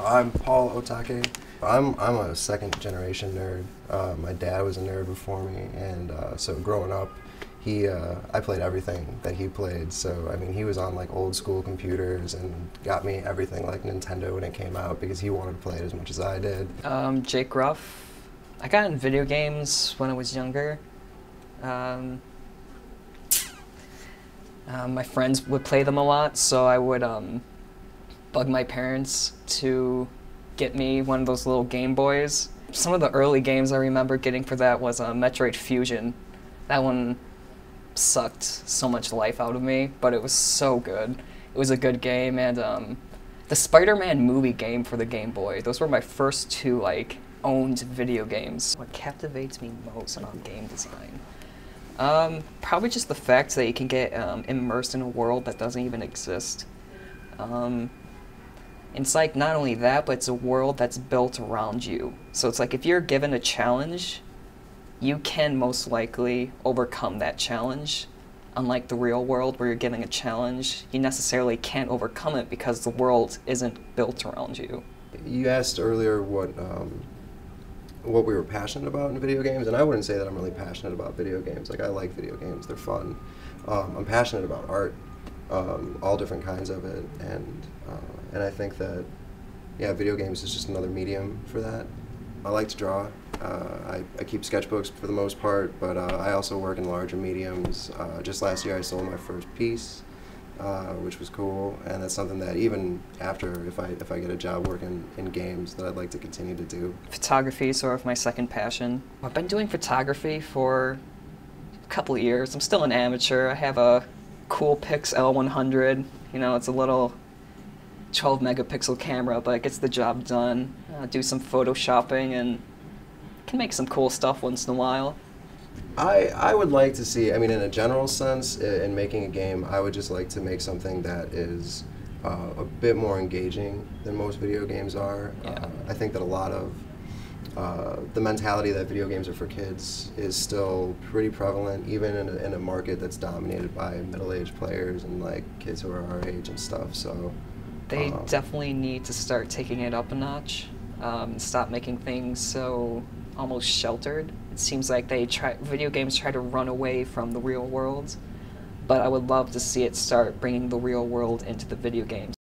I'm Paul Otake. I'm a second generation nerd. My dad was a nerd before me, and so growing up, I played everything that he played. So I mean, he was on like old school computers and got me everything like Nintendo when it came out because he wanted to play it as much as I did. Jake Ruff. I got in video games when I was younger. My friends would play them a lot, so I would bug my parents to get me one of those little Game Boys. Some of the early games I remember getting for that was Metroid Fusion. That one sucked so much life out of me, but it was so good. It was a good game, and the Spider-Man movie game for the Game Boy. Those were my first two like owned video games. What captivates me most on game design? Probably just the fact that you can get immersed in a world that doesn't even exist. It's like not only that, but it's a world that's built around you. So it's like if you're given a challenge, you can most likely overcome that challenge. Unlike the real world where you're given a challenge, you necessarily can't overcome it because the world isn't built around you. You asked earlier what we were passionate about in video games, and I wouldn't say that I'm really passionate about video games. Like, I like video games, they're fun. I'm passionate about art, all different kinds of it, and I think that, yeah, video games is just another medium for that. I like to draw. I keep sketchbooks for the most part, but I also work in larger mediums. Just last year I sold my first piece, which was cool, and that's something that even after, if I get a job working in games, that I'd like to continue to do. Photography is sort of my second passion. I've been doing photography for a couple of years. I'm still an amateur. I have a Coolpix L100. You know, it's a little 12 megapixel camera, but it gets the job done. Do some photoshopping and can make some cool stuff once in a while. I would like to see, I mean, in a general sense, in making a game, I would just like to make something that is a bit more engaging than most video games are. Yeah. I think that a lot of the mentality that video games are for kids is still pretty prevalent, even in a market that's dominated by middle-aged players and like kids who are our age and stuff. So they definitely need to start taking it up a notch, stop making things so almost sheltered. It seems like video games try to run away from the real world, but I would love to see it start bringing the real world into the video games.